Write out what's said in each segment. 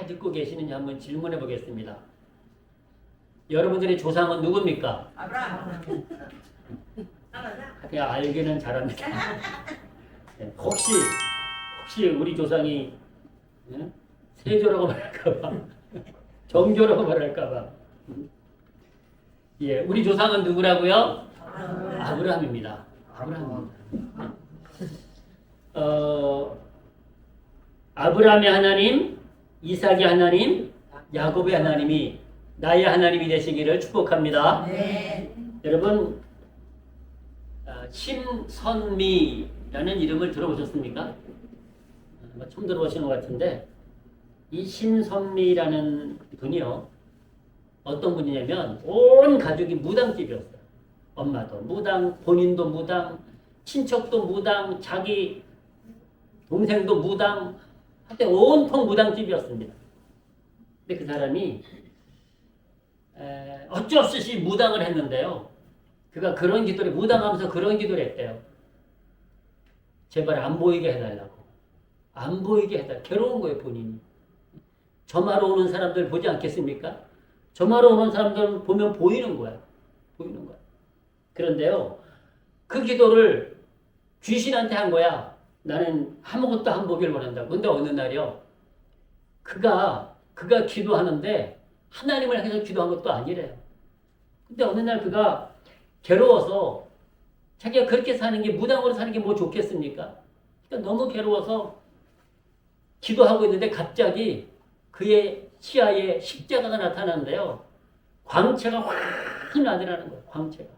잘 듣고 계시는지 한번 질문해 보겠습니다. 여러분들의 조상은 누굽니까? 아브라함. 그냥 알기는 잘합니다. 네, 혹시 우리 조상이 세조라고 말할까봐, 정조라고 말할까봐. 예, 우리 조상은 누구라고요? 아브라함입니다. 아브라함입니다. 아브라함의 하나님, 이삭의 하나님, 야곱의 하나님이 나의 하나님이 되시기를 축복합니다. 네. 여러분, 심선미라는 이름을 들어보셨습니까? 처음 들어보시는 것 같은데, 이 심선미라는 분이요, 어떤 분이냐면 온 가족이 무당집이었어요. 엄마도 무당, 본인도 무당, 친척도 무당, 자기 동생도 무당, 하여튼 온통 무당집이었습니다. 근데 그 사람이 어쩔 수 없이 무당을 했는데요. 그가 그런 기도를, 무당하면서 그런 기도를 했대요. 제발 안 보이게 해달라고. 안 보이게 해달라고. 괴로운 거예요, 본인이. 점하러 오는 사람들 보지 않겠습니까? 점하러 오는 사람들 보면 보이는 거야. 보이는 거야. 그런데요, 그 기도를 귀신한테 한 거야. 나는 아무것도 안 보길 원한다고. 근데 어느 날이요, 그가 기도하는데 하나님을 향해서 기도한 것도 아니래요. 근데 어느 날 그가 괴로워서, 자기가 그렇게 사는 게, 무당으로 사는 게 뭐 좋겠습니까? 그러니까 너무 괴로워서 기도하고 있는데 갑자기 그의 시야에 십자가가 나타나는데요. 광채가 확 나더라는 거예요. 광채가.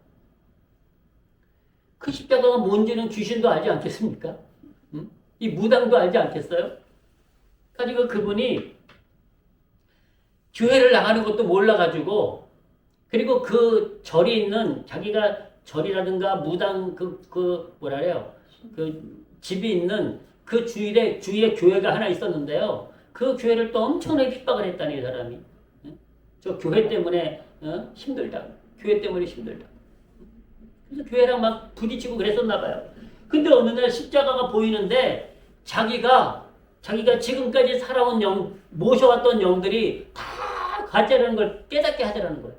그 십자가가 뭔지는 귀신도 알지 않겠습니까? 이 무당도 알지 않겠어요? 가지고 그분이 교회를 나가는 것도 몰라가지고, 그리고 그 절이 있는, 자기가 절이라든가 무당 뭐라 그래요? 그 집이 있는 그 주위에 교회가 하나 있었는데요. 그 교회를 또 엄청나게 핍박을 했다니, 이 사람이. 저 교회 때문에 힘들다. 교회 때문에 힘들다. 그래서 교회랑 막 부딪히고 그랬었나 봐요. 근데 어느 날 십자가가 보이는데 자기가 지금까지 살아온 모셔왔던 영들이 다 가짜라는 걸 깨닫게 하더라는 거예요.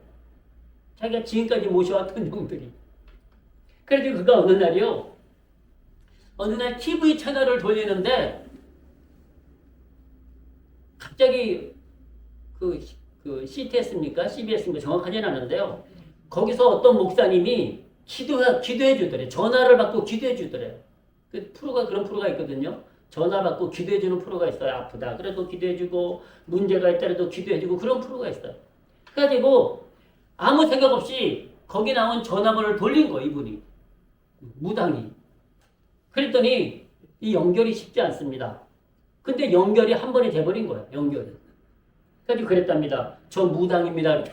자기가 지금까지 모셔왔던 영들이. 그래서 그가 어느 날 TV 채널을 돌리는데 갑자기 그 CTS입니까? CBS입니까? 정확하지는 않은데요. 거기서 어떤 목사님이 기도해 주더래. 전화를 받고 기도해 주더래. 그런 프로가 있거든요. 전화 받고 기도해 주는 프로가 있어요. 아프다. 그래도 기도해 주고, 문제가 있더라도 기도해 주고, 그런 프로가 있어요. 그래가지고 아무 생각 없이 거기 나온 전화번호를 돌린 거예요, 이분이. 무당이. 그랬더니 이 연결이 쉽지 않습니다. 근데 연결이 한 번에 돼버린 거예요, 연결이. 그래가지고 그랬답니다. 저 무당입니다.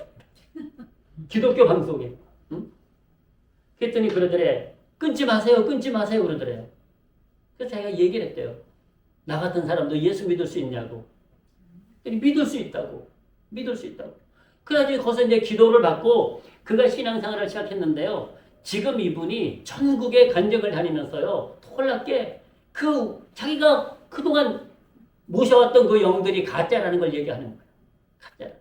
기독교 방송에. 응? 그랬더니 그러더래. 끊지 마세요, 그러더래. 그래서 자기가 얘기를 했대요. 나 같은 사람도 예수 믿을 수 있냐고. 믿을 수 있다고. 그래가지고 거기서 이제 기도를 받고 그가 신앙생활을 시작했는데요. 지금 이분이 전국에 간증을 다니면서요. 놀랍게 자기가 그동안 모셔왔던 그 영들이 가짜라는 걸 얘기하는 거예요. 가짜.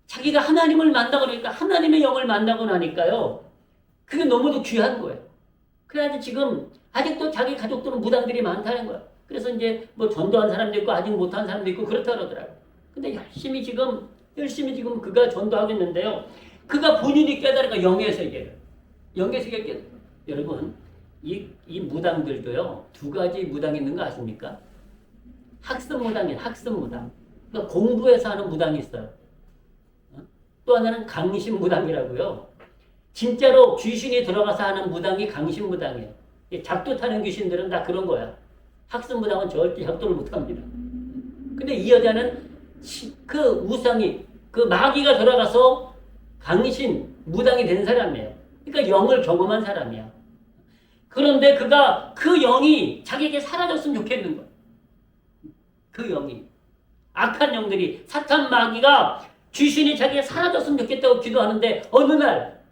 자기가 하나님을 만나고 나니까, 하나님의 영을 만나고 나니까요. 그게 너무도 귀한 거예요. 그래가지고 지금 아직도 자기 가족들은 무당들이 많다는 거야. 그래서 이제 뭐 전도한 사람도 있고 아직 못한 사람도 있고 그렇다 그러더라고요. 근데 열심히 지금 그가 전도하고 있는데요. 그가 본인이 깨달으니까 영의 세계를 깨달아요. 여러분, 이 무당들도요, 두 가지 무당이 있는 거 아십니까? 학습 무당. 그러니까 공부해서 하는 무당이 있어요. 또 하나는 강신 무당이라고요. 진짜로 귀신이 들어가서 하는 무당이 강신 무당이에요. 작두 타는 귀신들은 다 그런 거야. 학습 무당은 절대 작두를 못 합니다. 근데 이 여자는 그 우상이, 그 마귀가 들어가서 강신 무당이 된 사람이에요. 그러니까 영을 경험한 사람이야. 그런데 그가 그 영이 자기에게 사라졌으면 좋겠는 거야. 그 영이. 악한 영들이, 사탄 마귀가 귀신이 자기가 사라졌으면 좋겠다고 기도하는데 어느 날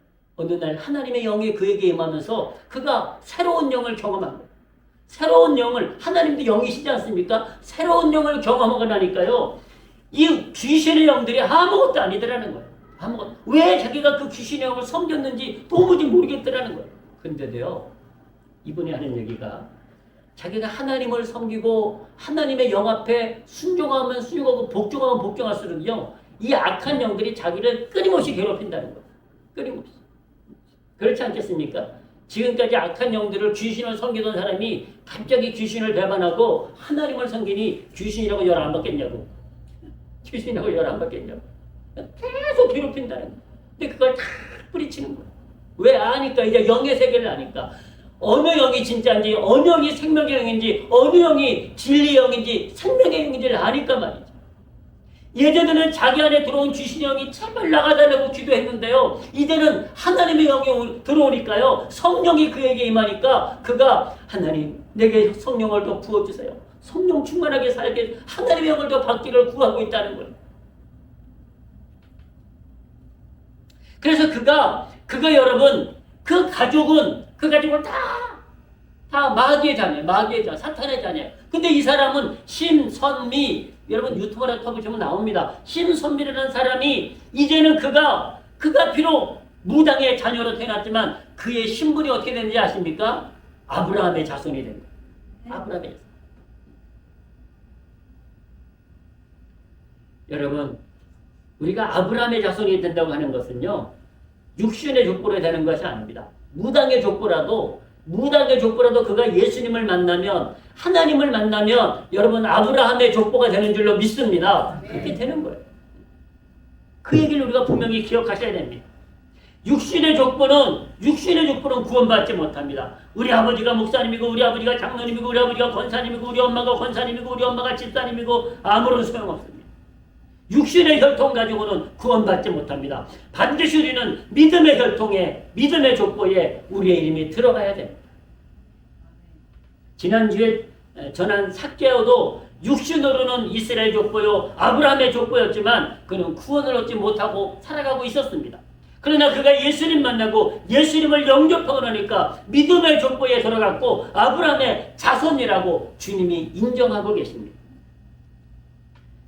하나님의 영이 그에게 임하면서 그가 새로운 영을 경험한 거예요. 새로운 영을, 하나님도 영이시지 않습니까? 새로운 영을 경험하고 나니까요. 이 귀신의 영들이 아무것도 아니더라는 거예요. 아무것도. 왜 자기가 그 귀신의 영을 섬겼는지 도무지 모르겠더라는 거예요. 근데도요, 이분이 하는 얘기가 자기가 하나님을 섬기고 하나님의 영 앞에 순종하면 순종하고 복종하면 복종할수록요, 이 악한 영들이 자기를 끊임없이 괴롭힌다는 거예요. 끊임없이. 그렇지 않겠습니까? 지금까지 악한 영들을 귀신을 섬기던 사람이 갑자기 귀신을 배반하고 하나님을 섬기니 귀신이라고 열 안 받겠냐고. 귀신이라고 열 안 받겠냐고. 계속 괴롭힌다는 거예요. 근데 그걸 다 뿌리치는 거예요. 왜 아니까? 이제 영의 세계를 아니까. 어느 영이 진짜인지, 어느 영이 생명의 영인지, 어느 영이 진리의 영인지, 생명의 영인지를 아니까 말이죠. 예전에는 자기 안에 들어온 귀신의 영이 제발 나가달라고 기도했는데요. 이제는 하나님의 영이 들어오니까요. 성령이 그에게 임하니까 그가 하나님 내게 성령을 더 부어주세요. 성령 충만하게 살게 하나님의 영을 더 받기를 구하고 있다는 거예요. 그래서 그가 여러분 그 가족은 다 마귀의 자녀, 사탄의 자녀. 근데 이 사람은 심선미, 여러분 유튜브나 터보시면 나옵니다. 심선미라는 사람이 이제는 그가 비록 무당의 자녀로 태어났지만 그의 신분이 어떻게 되는지 아십니까? 아브라함의 자손이 된 거예요. 아브라함의 자손. 여러분, 우리가 아브라함의 자손이 된다고 하는 것은요, 육신의 족보로 되는 것이 아닙니다. 무당의 족보라도 그가 예수님을 만나면, 하나님을 만나면 여러분 아브라함의 족보가 되는 줄로 믿습니다. 그렇게 되는 거예요. 그 얘기를 우리가 분명히 기억하셔야 됩니다. 육신의 족보는 구원받지 못합니다. 우리 아버지가 목사님이고 우리 아버지가 장로님이고 우리 아버지가 권사님이고 우리 엄마가 권사님이고 우리 엄마가 집사님이고 아무런 소용없습니다. 육신의 혈통 가지고는 구원받지 못합니다. 반드시 우리는 믿음의 혈통에, 믿음의 족보에 우리의 이름이 들어가야 됩니다. 지난주에 전한 삭개오도 육신으로는 이스라엘 족보요, 아브라함의 족보였지만 그는 구원을 얻지 못하고 살아가고 있었습니다. 그러나 그가 예수님 만나고 예수님을 영접하고 나니까 믿음의 족보에 들어갔고 아브라함의 자손이라고 주님이 인정하고 계십니다.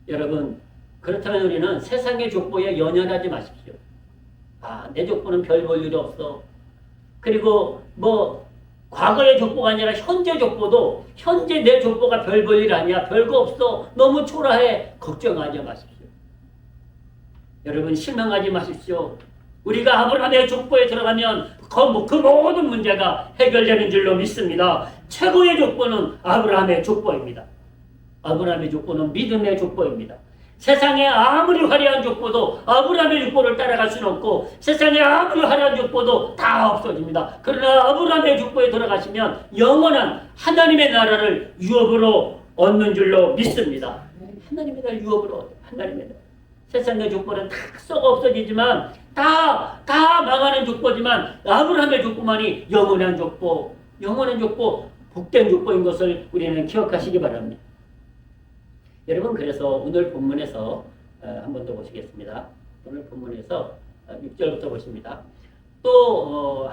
여러분, 그렇다면 우리는 세상의 족보에 연연하지 마십시오. 내 족보는 별 볼 일이 없어. 그리고 과거의 족보가 아니라 현재 족보도 현재 내 족보가 별 볼 일 아니야. 별거 없어. 너무 초라해. 걱정하지 마십시오. 여러분 실망하지 마십시오. 우리가 아브라함의 족보에 들어가면 그 모든 문제가 해결되는 줄로 믿습니다. 최고의 족보는 아브라함의 족보입니다. 아브라함의 족보는 믿음의 족보입니다. 세상에 아무리 화려한 족보도 아브라함의 족보를 따라갈 수는 없고 세상에 아무리 화려한 족보도 다 없어집니다. 그러나 아브라함의 족보에 들어가시면 영원한 하나님의 나라를 유업으로 얻는 줄로 믿습니다. 하나님의 나라 유업으로 얻어요. 하나님의 나라. 세상의 족보는 다 썩어 없어지지만 다 망하는 족보지만 아브라함의 족보만이 영원한 족보, 복된 족보인 것을 우리는 기억하시기 바랍니다. 여러분, 그래서 오늘 본문에서 한 번 더 보시겠습니다. 오늘 본문에서 6절부터 보십니다. 또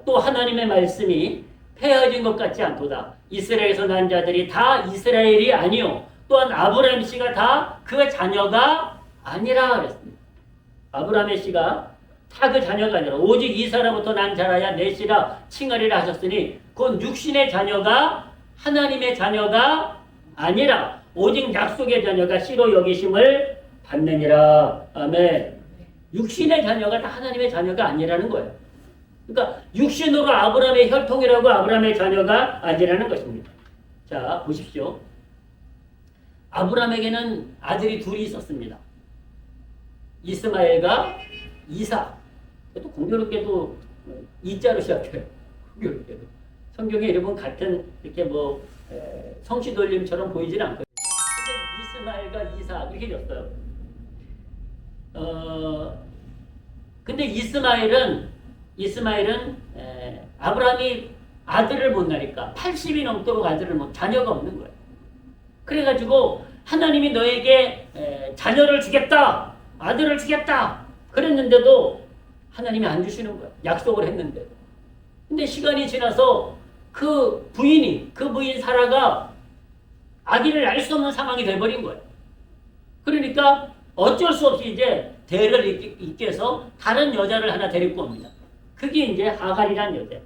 하나님의 말씀이 폐허진 것 같지 않도다. 이스라엘에서 난 자들이 다 이스라엘이 아니요 또한 아브라함 씨가 다 그 자녀가 아니라 그랬습니다. 아브라함의 씨가 다 그 자녀가 아니라 오직 이사라부터 난 자라야 내 씨라 칭하리라 하셨으니 곧 육신의 자녀가 하나님의 자녀가 아니라 오직 약속의 자녀가 씨로 여기심을 받느니라. 아멘. 육신의 자녀가 다 하나님의 자녀가 아니라는 거예요. 그러니까 육신으로 아브라함의 혈통이라고 아브라함의 자녀가 아니라는 것입니다. 자, 보십시오. 아브라함에게는 아들이 둘이 있었습니다. 이스마엘과 이삭. 또 공교롭게도 이자로 시작해요. 공교롭게도. 성경에 이름은 같은 이렇게 성씨 돌림처럼 보이지는 않거든요. 이스마엘과 이삭 이렇게 줬어요. 근데 이스마엘은 아브라함이 아들을 못 낳으니까 80이 넘도록 자녀가 없는 거예요. 그래가지고 하나님이 너에게 자녀를 주겠다, 아들을 주겠다 그랬는데도 하나님이 안 주시는 거예요. 약속을 했는데. 근데 시간이 지나서 그 부인 사라가 아기를 낳을 수 없는 상황이 돼버린 거예요. 그러니까 어쩔 수 없이 이제 대를 잇게 해서 다른 여자를 하나 데리고 옵니다. 그게 이제 하갈이라는 여자.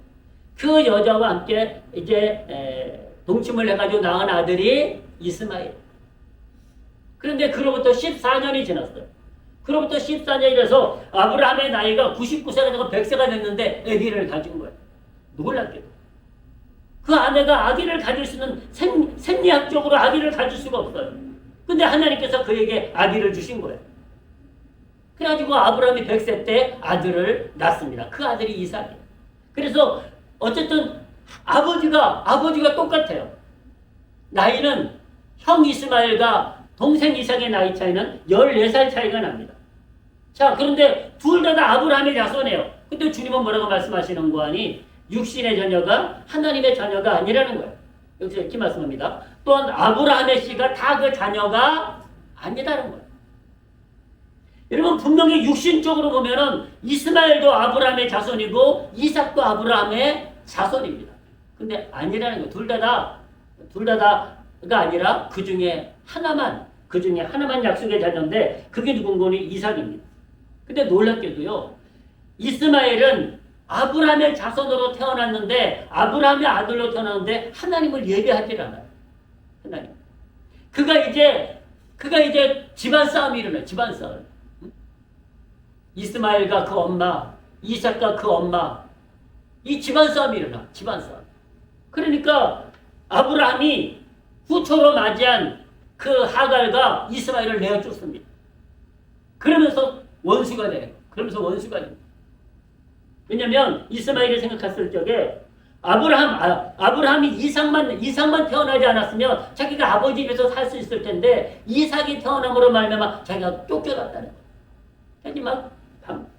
그 여자와 함께 이제 동침을 해가지고 낳은 아들이 이스마엘. 그런데 그로부터 14년이 지났어요. 그로부터 14년이 돼서 아브라함의 나이가 99세가 되고 100세가 됐는데 아기를 가진 거예요. 놀랍게도. 그 아내가 아기를 가질 수 있는 생리학적으로 아기를 가질 수가 없어요. 근데 하나님께서 그에게 아기를 주신 거예요. 그래가지고 아브라함이 100세 때 아들을 낳습니다. 그 아들이 이삭이에요. 그래서 어쨌든 아버지가 똑같아요. 나이는 형 이스마엘과 동생 이삭의 나이 차이는 14살 차이가 납니다. 자, 그런데 둘 다 아브라함의 자손이에요. 근데 주님은 뭐라고 말씀하시는 거 아니? 육신의 자녀가 하나님의 자녀가 아니라는 거예요. 여기서 이렇게 말씀합니다. 또한 아브라함의 씨가 다 그 자녀가 아니라는 거예요. 여러분 분명히 육신적으로 보면은 이스마엘도 아브라함의 자손이고 이삭도 아브라함의 자손입니다. 근데 아니라는 거예요. 둘 다가 아니라 그 중에 하나만 약속의 자녀인데 그게 누군가니 이삭입니다. 근데 놀랍게도요. 이스마엘은 아브라함의 자손으로 태어났는데 아브라함의 아들로 태어났는데 하나님을 예배하지 않아요. 하나님. 그가 이제 집안 싸움이 일어나요. 집안 싸움. 이스마엘과 그 엄마, 이삭과 그 엄마, 이 집안 싸움이 일어나. 집안 싸움. 그러니까 아브라함이 후초로 맞이한 그 하갈과 이스마엘을 내어쫓습니다. 그러면서 원수가 돼요. 원수가 됩니다. 왜냐면 이스마엘이 생각했을 적에 아브라함이 이삭만 태어나지 않았으면 자기가 아버지 집에서 살 수 있을 텐데 이삭이 태어남으로 말미암아 자기가 쫓겨났다는 거예요. 그래서 막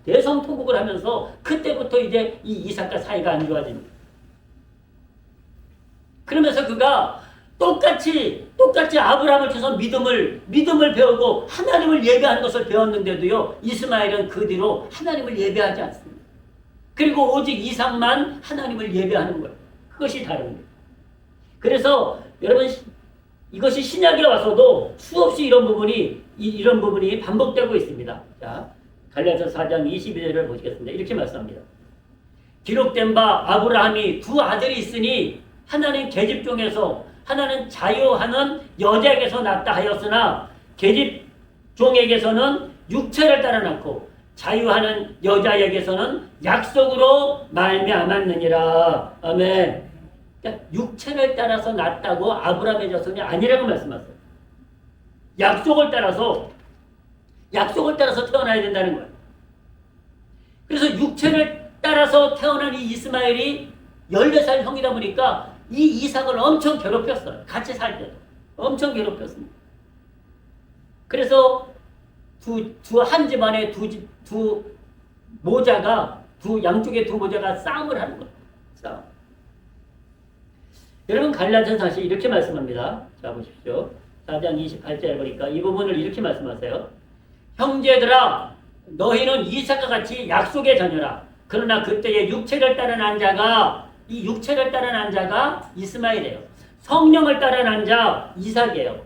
대성통곡을 하면서 그때부터 이제 이 이삭과 사이가 안 좋아집니다. 그러면서 그가 똑같이 아브라함을 통해서 믿음을 배우고 하나님을 예배하는 것을 배웠는데도요, 이스마엘은 그 뒤로 하나님을 예배하지 않습니다. 그리고 오직 이삭만 하나님을 예배하는 거예요. 그것이 다른 거예요. 그래서 여러분 이것이 신약에 와서도 수없이 이런 부분이 반복되고 있습니다. 자, 갈라디아서 4장 22절을 보시겠습니다. 이렇게 말씀합니다. 기록된 바 아브라함이 두 아들이 있으니 하나는 계집종에서 하나는 자유하는 여자에게서 낳다 하였으나 계집종에게서는 육체를 따라 낳고 자유하는 여자에게서는 약속으로 말미암았느니라. 아멘. 그러니까 육체를 따라서 낳았다고 아브라함의 자손이 아니라고 말씀하세요. 약속을 따라서 태어나야 된다는 거예요. 그래서 육체를 따라서 태어난 이 이스마엘이 14살 형이다 보니까 이 이삭을 엄청 괴롭혔어요. 같이 살 때도. 엄청 괴롭혔습니다. 그래서 한 집안에 양쪽의 두 모자가 싸움을 하는 거예요. 싸움. 여러분 갈라디아서 다시 이렇게 말씀합니다. 자 보십시오. 4장 28절에 보니까 이 부분을 이렇게 말씀하세요. 형제들아 너희는 이삭과 같이 약속의 자녀라. 그러나 그때의 육체를 따라 난 자가 이스마엘이에요. 성령을 따라 난 자 이삭이에요.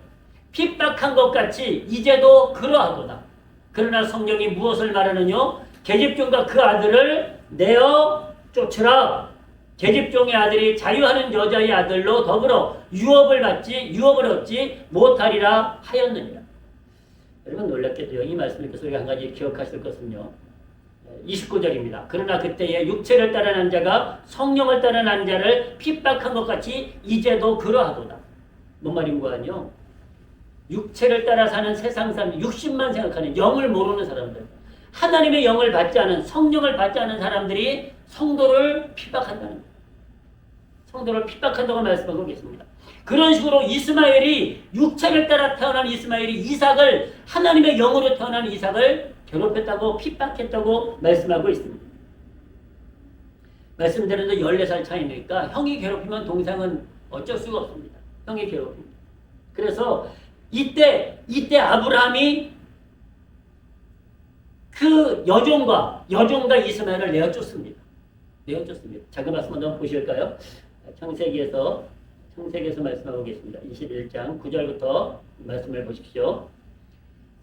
핍박한 것 같이 이제도 그러하도다. 그러나 성령이 무엇을 말하느냐? 계집종과 그 아들을 내어 쫓으라. 계집종의 아들이 자유하는 여자의 아들로 더불어 유업을 얻지 못하리라 하였느니라. 여러분 놀랍게도요. 이 말씀을 통해서 우리가 한 가지 기억하실 것은요. 29절입니다. 그러나 그때에 육체를 따라 난 자가 성령을 따라 난 자를 핍박한 것 같이 이제도 그러하도다. 뭔 말인가 하뇨? 육체를 따라 사는 세상 사람, 육신만 생각하는 영을 모르는 사람들, 하나님의 영을 받지 않은 성령을 받지 않은 사람들이 성도를 핍박한다는 거예요. 성도를 핍박한다고 말씀하고 계십니다. 그런 식으로 이스마엘이 육체를 따라 태어난 이스마엘이 이삭을 하나님의 영으로 태어난 이삭을 괴롭혔다고 핍박했다고 말씀하고 있습니다. 말씀드린 대로 14살 차이니까 형이 괴롭히면 동생은 어쩔 수가 없습니다. 형이 괴롭힙니다. 그래서 이때 아브라함이 그 여종과 이스마엘을 내어쫓습니다. 자, 그 말씀 한번 보실까요? 창세기에서 말씀하고 계십니다. 21장 9절부터 말씀을 보십시오.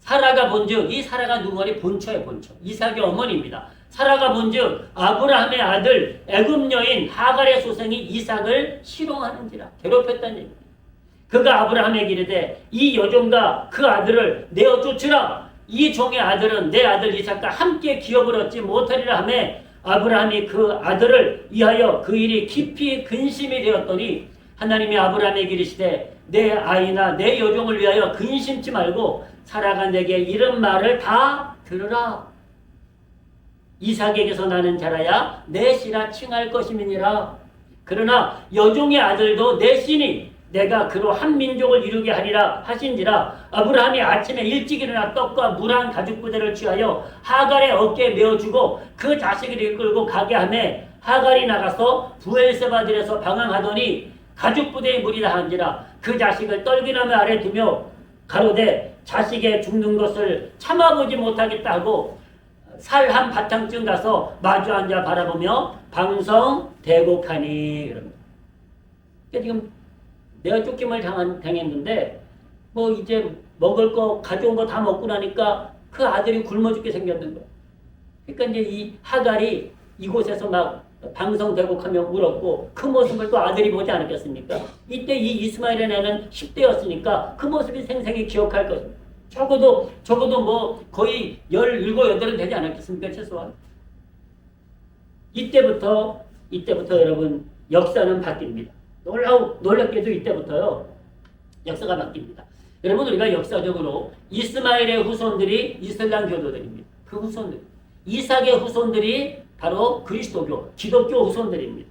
사라가 본즉, 이 사라가 누구니? 본처의 본처. 이삭의 어머니입니다. 사라가 본즉 아브라함의 아들 애굽 여인 하갈의 소생이 이삭을 실용하는지라, 괴롭혔다는 얘기입니다. 그가 아브라함에게 이르되 이 여종과 그 아들을 내어 쫓으라. 이 종의 아들은 내 아들 이삭과 함께 기업을 얻지 못하리라 하매 아브라함이 그 아들을 위하여 그 일이 깊이 근심이 되었더니 하나님이 아브라함에게 이르시되 내 아이나 내 여종을 위하여 근심치 말고 사라가 내게 이런 말을 다 들으라. 이삭에게서 나는 자라야 내 씨라 칭할 것임이니라. 그러나 여종의 아들도 내 씨니 내가 그로 한 민족을 이루게 하리라 하신지라. 아브라함이 아침에 일찍 일어나 떡과 물 한 가죽 부대를 취하여 하갈의 어깨에 메어주고 그 자식을 이끌고 가게 하매 하갈이 나가서 부엘세바들에서 방황하더니 가죽 부대에 물이 다한지라. 그 자식을 떨기나무 아래 두며 가로되 자식의 죽는 것을 참아보지 못하겠다 하고 살 한 바탕쯤 가서 마주 앉아 바라보며 방성대곡하니. 그러니까 지금 내가 쫓김을 당했는데 뭐 이제 먹을 거 가져온 거 다 먹고 나니까 그 아들이 굶어 죽게 생겼는 거야. 그러니까 이제 이 하갈이 이곳에서 막 방성대곡하며 울었고 그 모습을 또 아들이 보지 않았겠습니까? 이때 이 이스마엘의 나이는 10대였으니까 그 모습이 생생히 기억할 것입니다. 적어도 뭐 거의 17, 8은 되지 않았겠습니까? 최소한. 이때부터 여러분 역사는 바뀝니다. 놀랍게도 이때부터요 역사가 바뀝니다. 여러분 우리가 역사적으로 이스마엘의 후손들이 이슬람 교도들입니다. 그 후손들. 이삭의 후손들이 바로 그리스도교, 기독교 후손들입니다.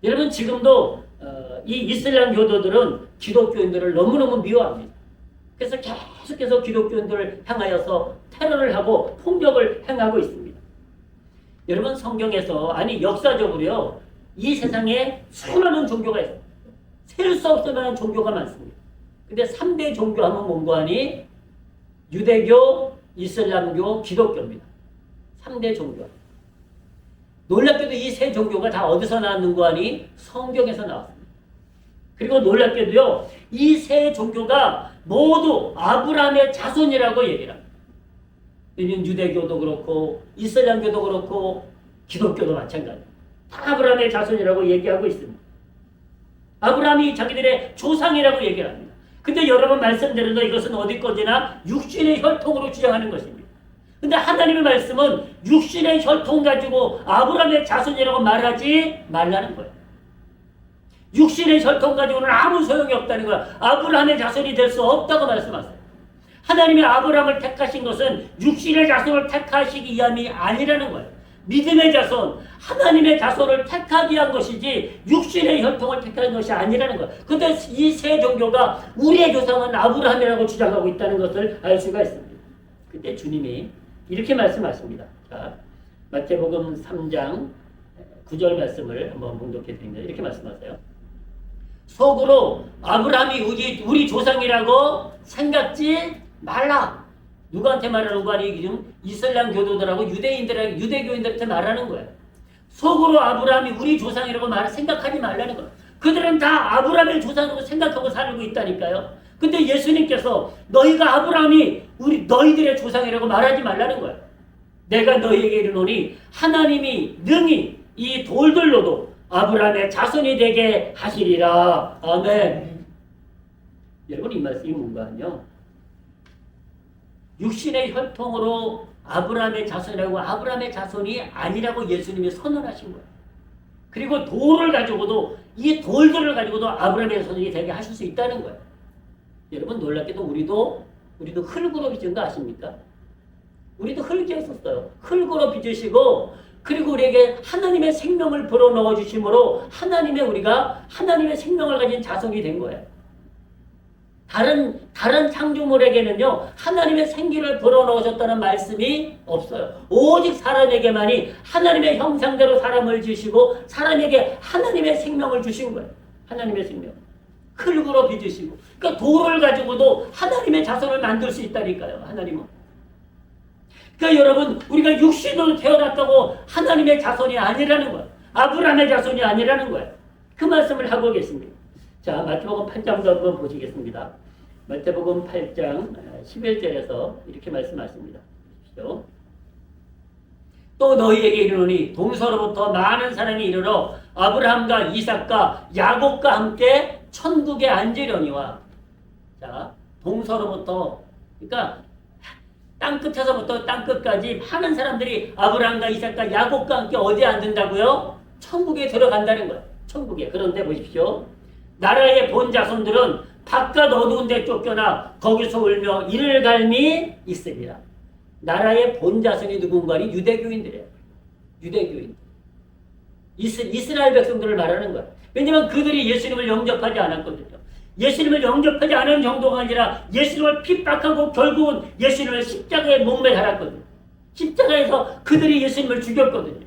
여러분 지금도 이 이슬람 교도들은 기독교인들을 너무너무 미워합니다. 그래서 계속해서 기독교인들을 향하여서 테러를 하고 폭력을 행하고 있습니다. 여러분 성경에서 아니 역사적으로요 이 세상에 수많은 종교가 있어요. 셀 수 없을 만한 종교가 많습니다. 근데 3대 종교 하면 뭔가 하니? 유대교, 이슬람교, 기독교입니다. 3대 종교. 놀랍게도 이 세 종교가 다 어디서 나왔는가 하니? 성경에서 나왔습니다. 그리고 놀랍게도요 이 세 종교가 모두 아브라함의 자손이라고 얘기를 합니다. 유대교도 그렇고 이슬람교도 그렇고 기독교도 마찬가지입니다. 다 아브라함의 자손이라고 얘기하고 있습니다. 아브라함이 자기들의 조상이라고 얘기를 합니다. 근데 여러분 말씀대로 이것은 어디 거지나 육신의 혈통으로 주장하는 것입니다. 근데 하나님의 말씀은 육신의 혈통 가지고 아브라함의 자손이라고 말하지 말라는 거예요. 육신의 혈통 가지고는 아무 소용이 없다는 거야. 아브라함의 자손이 될 수 없다고 말씀하세요. 하나님이 아브라함을 택하신 것은 육신의 자손을 택하시기 위함이 아니라는 거예요. 믿음의 자손, 하나님의 자손을 택하기 위한 것이지 육신의 혈통을 택하는 것이 아니라는 거예요. 그런데 이 세 종교가 우리의 조상은 아브라함이라고 주장하고 있다는 것을 알 수가 있습니다. 그때 주님이 이렇게 말씀하십니다. 자, 마태복음 3장 9절 말씀을 한번 봉독해 드립니다. 이렇게 말씀하세요. 속으로 아브라함이 우리 조상이라고 생각지 말라. 누구한테 말하는 거 아니에요? 지금 이슬람 교도들하고 유대교인들한테 말하는 거예요. 속으로 아브라함이 우리 조상이라고 생각하지 말라는 거예요. 그들은 다 아브라함의 조상이라고 생각하고 살고 있다니까요. 근데 예수님께서 너희가 아브라함이 너희들의 조상이라고 말하지 말라는 거예요. 내가 너희에게 이르노니 하나님이 능히 이 돌들로도 아브라함의 자손이 되게 하시리라. 아멘. 여러분 이 말씀이 뭔가 하냐? 육신의 혈통으로 아브라함의 자손이라고 아브라함의 자손이 아니라고 예수님이 선언하신 거예요. 그리고 돌을 가지고도 이 돌들을 가지고도 아브라함의 자손이 되게 하실 수 있다는 거예요. 여러분 놀랍게도 우리도 흙으로 빚은 거 아십니까? 우리도 흙이었었어요. 흙으로 빚으시고 그리고 우리에게 하나님의 생명을 불어넣어 주심으로 우리가 하나님의 생명을 가진 자손이 된 거예요. 다른 창조물에게는요 하나님의 생기를 불어넣으셨다는 말씀이 없어요. 오직 사람에게만이 하나님의 형상대로 사람을 지으시고 사람에게 하나님의 생명을 주신 거예요. 하나님의 생명. 흙으로 빚으시고 그러니까 돌을 가지고도 하나님의 자손을 만들 수 있다니까요. 하나님은. 그러니까 여러분 우리가 육신으로 태어났다고 하나님의 자손이 아니라는 거예요. 아브라함의 자손이 아니라는 거예요. 그 말씀을 하고 계십니다. 자, 마태복음 8장도 한번 보시겠습니다. 마태복음 8장 11절에서 이렇게 말씀하십니다. 보십시오. 또 너희에게 이르노니 동서로부터 많은 사람이 이르러 아브라함과 이삭과 야곱과 함께 천국에 앉으려니와. 자, 동서로부터, 그러니까 땅끝에서부터 땅끝까지 많은 사람들이 아브라함과 이삭과 야곱과 함께 어디에 앉는다고요? 천국에 들어간다는 거예요. 천국에. 그런데 보십시오. 나라의 본 자손들은 바깥 어두운 데 쫓겨나 거기서 울며 이를 갈미 있으리라. 나라의 본 자손이 누군가니 유대교인들이에요. 유대교인. 이스라엘 백성들을 말하는 거예요. 왜냐하면 그들이 예수님을 영접하지 않았거든요. 예수님을 영접하지 않은 정도가 아니라 예수님을 핍박하고 결국은 예수님을 십자가에 목매 달았거든요. 십자가에서 그들이 예수님을 죽였거든요.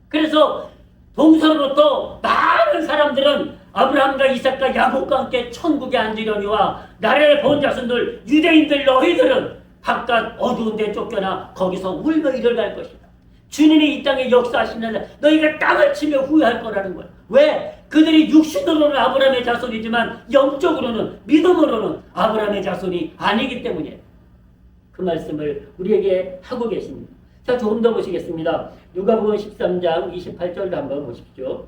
그래서 동서로부터 많은 사람들은 아브라함과 이삭과 야곱과 함께 천국에 앉으려니와 나라의 본 자손들 유대인들 너희들은 바깥 어두운 데 쫓겨나 거기서 울며 이를 갈 것이다. 주님이 이 땅에 역사하시는 너희가 땅을 치며 후회할 거라는 거야. 왜? 그들이 육신으로는 아브라함의 자손이지만 영적으로는 믿음으로는 아브라함의 자손이 아니기 때문이에요. 그 말씀을 우리에게 하고 계십니다. 자, 조금 더 보시겠습니다. 누가복음 13장 28절도 한번 보십시오.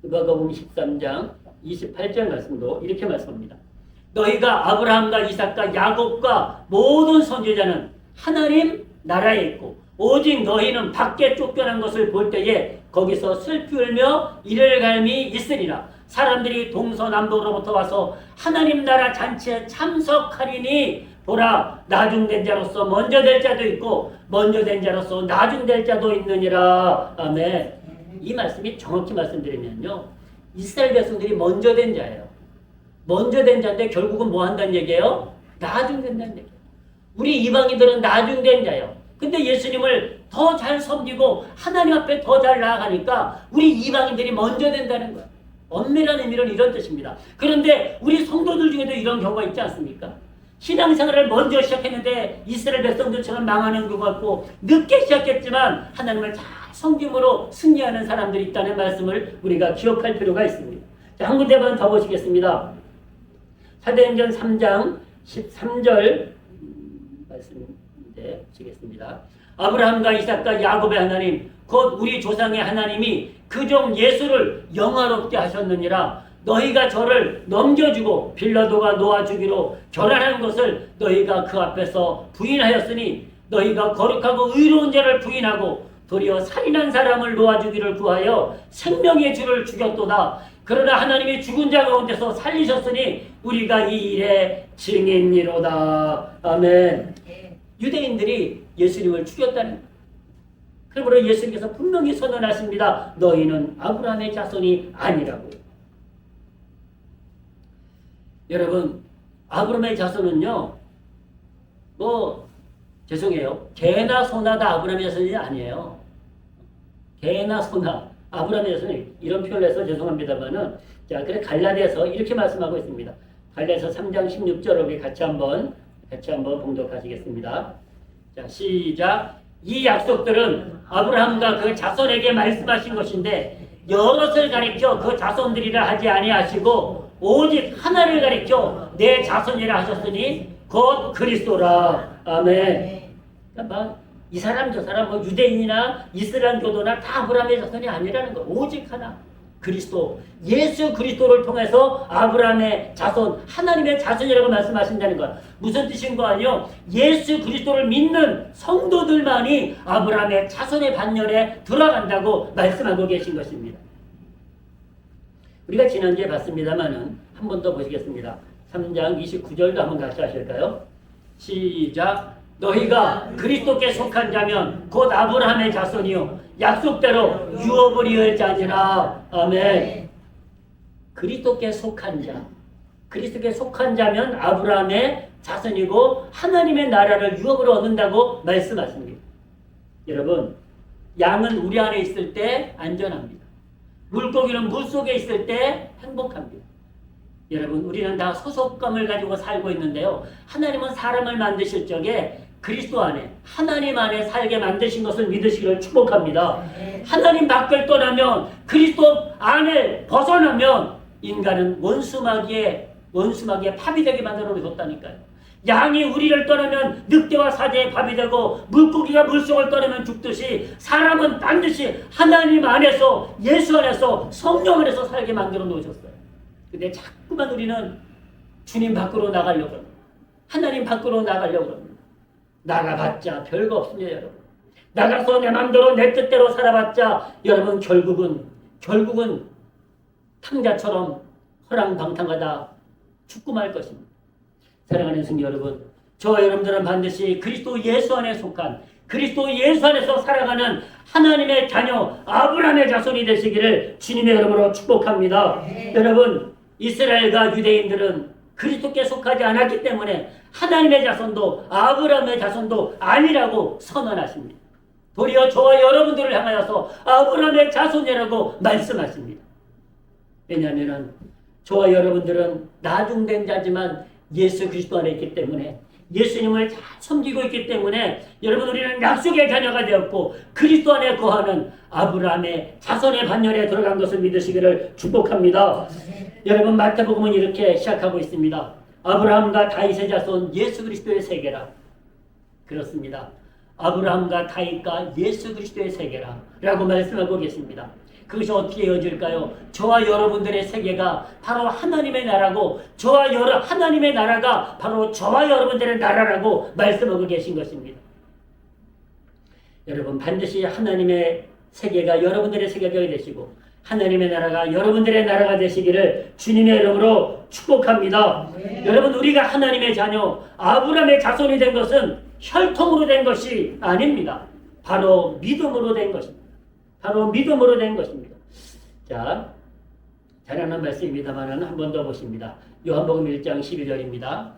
누가복음 13장 28절 말씀도 이렇게 말씀합니다. 너희가 아브라함과 이삭과 야곱과 모든 선지자는 하나님 나라에 있고 오직 너희는 밖에 쫓겨난 것을 볼 때에 거기서 슬피 울며 이를 갈미 있으리라. 사람들이 동서남북으로부터 와서 하나님 나라 잔치에 참석하리니 보라, 나중된 자로서 먼저 될 자도 있고 먼저 된 자로서 나중될 자도 있느니라. 아멘. 이 말씀이 정확히 말씀드리면요, 이스라엘 백성들이 먼저 된 자예요. 먼저 된 자인데 결국은 뭐 한다는 얘기예요? 나중된다는 얘기예요. 우리 이방인들은 나중된 자예요. 근데 예수님을 더 잘 섬기고 하나님 앞에 더 잘 나아가니까 우리 이방인들이 먼저 된다는 거예요. 엄밀한 의미로는 이런 뜻입니다. 그런데 우리 성도들 중에도 이런 경우가 있지 않습니까? 신앙생활을 먼저 시작했는데 이스라엘 백성들처럼 망하는 경우가 있고 늦게 시작했지만 하나님을 잘 섬김으로 승리하는 사람들이 있다는 말씀을 우리가 기억할 필요가 있습니다. 자, 한 군데만 더 보시겠습니다. 사도행전 3장 13절 말씀인데 보시겠습니다. 아브라함과 이삭과 야곱의 하나님 곧 우리 조상의 하나님이 그 종 예수를 영화롭게 하셨느니라. 너희가 저를 넘겨주고 빌라도가 놓아주기로 결단한 것을 너희가 그 앞에서 부인하였으니 너희가 거룩하고 의로운 자를 부인하고 도리어 살인한 사람을 놓아주기를 구하여 생명의 주를 죽였도다. 그러나 하나님이 죽은 자 가운데서 살리셨으니 우리가 이 일의 증인이로다. 아멘. 유대인들이 예수님을 죽였다는 거예요. 그러므로 예수님께서 분명히 선언하십니다. 너희는 아브라함의 자손이 아니라고. 여러분, 아브라함의 자손은요, 죄송해요. 개나 소나 다 아브라함의 자손이 아니에요. 개나 소나 아브라함의 자손이 이런 표현을 해서 죄송합니다만은, 자, 그래 갈라디아서 이렇게 말씀하고 있습니다. 갈라디아서 3장 16절을 우리 같이 한번 봉독하시겠습니다. 자, 시작. 이 약속들은 아브라함과 그 자손에게 말씀하신 것인데 여럿을 가리켜 그 자손들이라 하지 아니하시고 오직 하나를 가리켜 내 자손이라 하셨으니 곧 그리스도라. 아멘. 그러니까 이 사람 저 사람 유대인이나 이슬람교도나 다 아브라함의 자손이 아니라는 거. 오직 하나. 그리스도, 예수 그리스도를 통해서 아브라함의 자손, 하나님의 자손이라고 말씀하신다는 것. 무슨 뜻인 거 아니요? 예수 그리스도를 믿는 성도들만이 아브라함의 자손의 반열에 들어간다고 말씀하고 계신 것입니다. 우리가 지난주에 봤습니다만은 한 번 더 보시겠습니다. 3장 29절도 한번 같이 하실까요? 시작. 너희가 그리스도께 속한 자면 곧 아브라함의 자손이요 약속대로 유업을 이을 자니라. 아멘. 그리스도께 속한 자, 그리스도께 속한 자면 아브라함의 자손이고 하나님의 나라를 유업으로 얻는다고 말씀하십니다. 여러분, 양은 우리 안에 있을 때 안전합니다. 물고기는 물속에 있을 때 행복합니다. 여러분, 우리는 다 소속감을 가지고 살고 있는데요, 하나님은 사람을 만드실 적에 그리스도 안에 하나님 안에 살게 만드신 것을 믿으시기를 축복합니다. 하나님 밖을 떠나면 그리스도 안에 벗어나면 인간은 원수마귀에 밥이 되게 만들어 놓았다니까요. 양이 우리를 떠나면 늑대와 사자의 밥이 되고 물고기가 물속을 떠나면 죽듯이 사람은 반드시 하나님 안에서 예수 안에서 성령 안에서 살게 만들어 놓으셨어요. 근데 자꾸만 우리는 주님 밖으로 나가려고 합니다. 하나님 밖으로 나가려고 합니다. 나가봤자 별거 없습니다, 여러분. 나가서 내 맘대로 내 뜻대로 살아봤자 여러분 결국은 탕자처럼 허랑방탕하다 죽고 말 것입니다. 사랑하는 성도 여러분, 저와 여러분들은 반드시 그리스도 예수 안에 속한 그리스도 예수 안에서 살아가는 하나님의 자녀 아브라함의 자손이 되시기를 주님의 이름으로 축복합니다. 여러분, 이스라엘과 유대인들은 그리스도께 속하지 않았기 때문에 하나님의 자손도 아브라함의 자손도 아니라고 선언하십니다. 도리어 저와 여러분들을 향하여서 아브라함의 자손이라고 말씀하십니다. 왜냐하면 저와 여러분들은 나중된 자지만 예수 그리스도 안에 있기 때문에 예수님을 잘 섬기고 있기 때문에 여러분 우리는 약속의 자녀가 되었고 그리스도 안에 거하는 아브라함의 자손의 반열에 들어간 것을 믿으시기를 축복합니다. 여러분 마태복음은 이렇게 시작하고 있습니다. 아브라함과 다윗의 자손 예수 그리스도의 세계라. 그렇습니다. 아브라함과 다윗과 예수 그리스도의 세계라 라고 말씀하고 계십니다. 그것이 어떻게 이어질까요? 저와 여러분들의 세계가 바로 하나님의 나라고 하나님의 나라가 바로 저와 여러분들의 나라라고 말씀하고 계신 것입니다. 여러분 반드시 하나님의 세계가 여러분들의 세계가 되시고 하나님의 나라가 여러분들의 나라가 되시기를 주님의 이름으로 축복합니다. 여러분 우리가 하나님의 자녀 아브라함의 자손이 된 것은 혈통으로 된 것이 아닙니다. 바로 믿음으로 된 것입니다. 바로 믿음으로 된 것입니다. 자, 잘하는 말씀입니다만 한 번 더 보십니다. 요한복음 1장 12절입니다.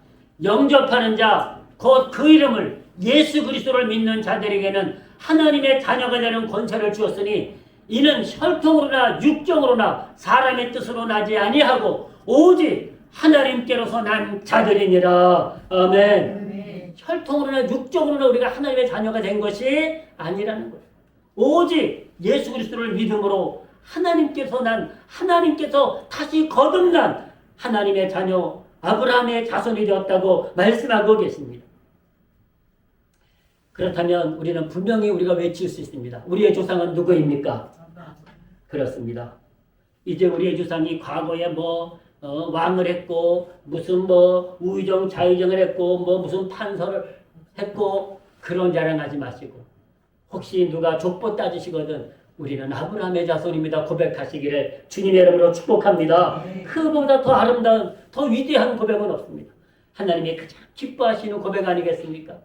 영접하는 자, 곧 그 이름을 예수 그리스도를 믿는 자들에게는 하나님의 자녀가 되는 권세를 주었으니 이는 혈통으로나 육정으로나 사람의 뜻으로 나지 아니하고 오직 하나님께로서 난 자들이니라. 아멘. 혈통으로나 육정으로나 우리가 하나님의 자녀가 된 것이 아니라는 거예요. 오직 예수 그리스도를 믿음으로 하나님께서 다시 거듭난 하나님의 자녀 아브라함의 자손이 되었다고 말씀하고 계십니다. 그렇다면 우리는 분명히 우리가 외칠 수 있습니다. 우리의 조상은 누구입니까? 그렇습니다. 이제 우리의 조상이 과거에 왕을 했고 무슨 우의정 자의정을 했고 무슨 판서를 했고 그런 자랑하지 마시고 혹시 누가 족보 따지시거든 우리는 아브라함의 자손입니다 고백하시기를 주님의 이름으로 축복합니다. 그보다 더 아름다운 더 위대한 고백은 없습니다. 하나님이 가장 기뻐하시는 고백 아니겠습니까?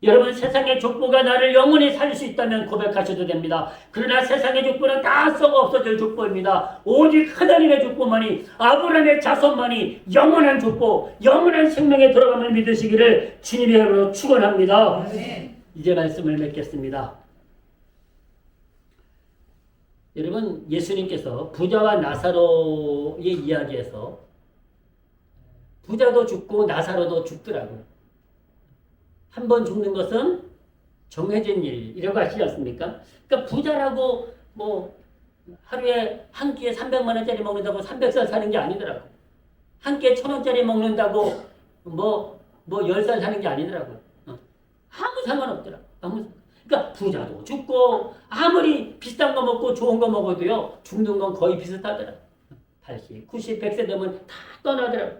여러분 세상의 족보가 나를 영원히 살릴 수 있다면 고백하셔도 됩니다. 그러나 세상의 족보는 다 썩어 없어질 족보입니다. 오직 하나님의 족보만이 아브라함의 자손만이 영원한 족보 영원한 생명에 들어감을 믿으시기를 주님의 이름으로 축원합니다. 이제 말씀을 맺겠습니다. 여러분 예수님께서 부자와 나사로의 이야기에서 부자도 죽고 나사로도 죽더라고요. 한 번 죽는 것은 정해진 일이라고 하시지 않습니까? 그러니까 부자라고 하루에 한 끼에 300만 원짜리 먹는다고 300살 사는 게 아니더라고. 한 끼에 1,000원짜리 먹는다고 10살 사는 게 아니더라고요. 아무 상관없더라. 그러니까 부자도 죽고 아무리 비싼 거 먹고 좋은 거 먹어도요. 죽는 건 거의 비슷하더라. 80, 90, 100세 되면 다 떠나더라고.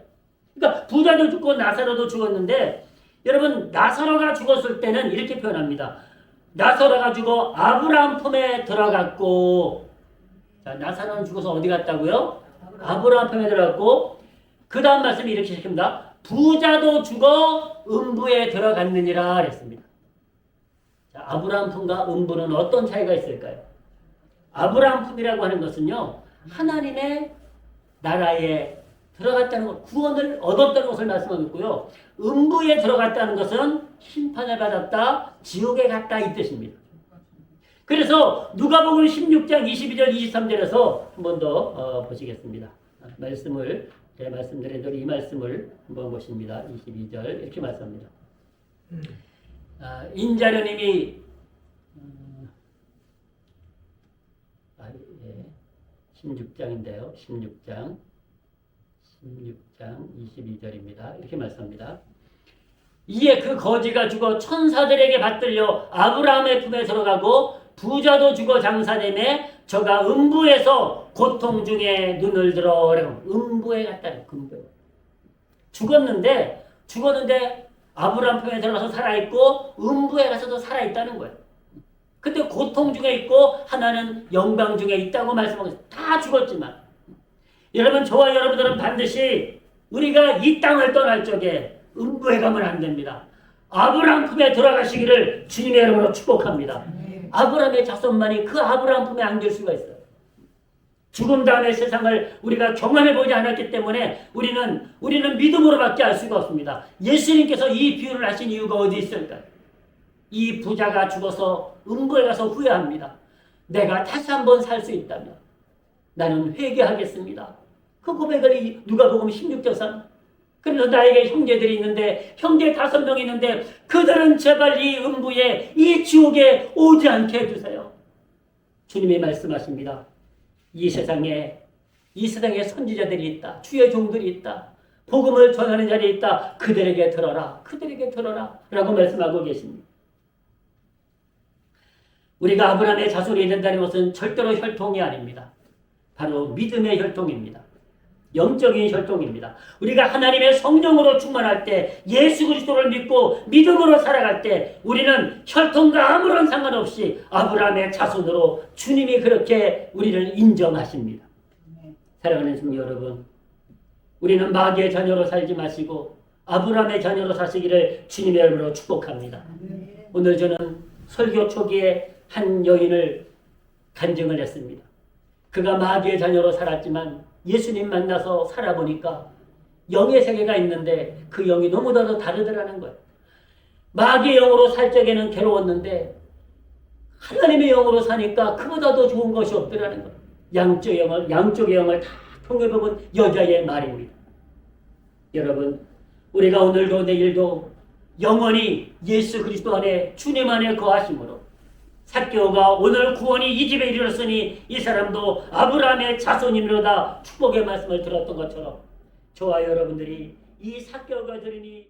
그러니까 부자도 죽고 나사로도 죽었는데 여러분 나사로가 죽었을 때는 이렇게 표현합니다. 나사로가 죽어 아브라함 품에 들어갔고 자, 나사로는 죽어서 어디 갔다고요? 아브라함 품에 들어갔고 그 다음 말씀이 이렇게 시킵니다. 부자도 죽어 음부에 들어갔느니라 그랬습니다. 자, 아브라함 품과 음부는 어떤 차이가 있을까요? 아브라함 품이라고 하는 것은요. 하나님의 나라에 들어갔다는 것, 구원을 얻었다는 것을 말씀하고 있고요. 음부에 들어갔다는 것은 심판을 받았다, 지옥에 갔다 이 뜻입니다. 그래서 누가복음 16장 22절 23절에서 한 번 더 보시겠습니다. 제가 말씀드린 대로 이 말씀을 한번 보십니다. 22절 이렇게 말씀합니다. 인자료님이 16장인데요. 16장 22절입니다. 이렇게 말씀합니다. 이에 그 거지가 죽어 천사들에게 받들려 아브라함의 품에 들어가고 부자도 죽어 장사되매 저가 음부에서 고통 중에 눈을 들어 음부에 갔다. 죽었는데 아브라함 품에 들어가서 살아있고 음부에 가서도 살아있다는 거예요. 근데 고통 중에 있고 하나는 영광 중에 있다고 말씀하고 있어요. 다 죽었지만 여러분, 저와 여러분들은 반드시 우리가 이 땅을 떠날 적에 음부에 가면 안 됩니다. 아브라함 품에 들어가시기를 주님의 이름으로 축복합니다. 아브라함의 자손만이 그 아브라함 품에 안길 수가 있어요. 죽음 다음의 세상을 우리가 경험해보지 않았기 때문에 우리는 믿음으로밖에 알 수가 없습니다. 예수님께서 이 비유를 하신 이유가 어디 있을까요? 이 부자가 죽어서 음부에 가서 후회합니다. 내가 다시 한번 살 수 있다면 나는 회개하겠습니다. 그 고백을 누가복음 16장. 그래서 나에게 형제들이 있는데 형제 5명 있는데 그들은 제발 이 음부에 이 지옥에 오지 않게 해주세요. 주님이 말씀하십니다. 이 세상에 선지자들이 있다. 주의 종들이 있다. 복음을 전하는 자리에 있다. 그들에게 들어라. 라고 말씀하고 계십니다. 우리가 아브라함의 자손이 된다는 것은 절대로 혈통이 아닙니다. 바로 믿음의 혈통입니다. 영적인 혈통입니다. 우리가 하나님의 성령으로 충만할 때, 예수 그리스도를 믿고 믿음으로 살아갈 때 우리는 혈통과 아무런 상관없이 아브라함의 자손으로 주님이 그렇게 우리를 인정하십니다. 사랑하는 성도 여러분, 우리는 마귀의 자녀로 살지 마시고 아브라함의 자녀로 사시기를 주님의 이름으로 축복합니다. 오늘 저는 설교 초기에 한 여인을 간증을 했습니다. 그가 마귀의 자녀로 살았지만 예수님 만나서 살아보니까 영의 세계가 있는데 그 영이 너무나도 다르더라는 거예요. 마귀의 영으로 살 적에는 괴로웠는데 하나님의 영으로 사니까 그보다 더 좋은 것이 없더라는 거예요. 양쪽의 영을 다 통해보면 여자의 말입니다. 여러분, 우리가 오늘도 내일도 영원히 예수 그리스도 안에 주님 안에 거하심으로 삭개오가 오늘 구원이 이 집에 이르렀으니 이 사람도 아브라함의 자손이로다 축복의 말씀을 들었던 것처럼 저와 여러분들이 이 삭개오가 들으니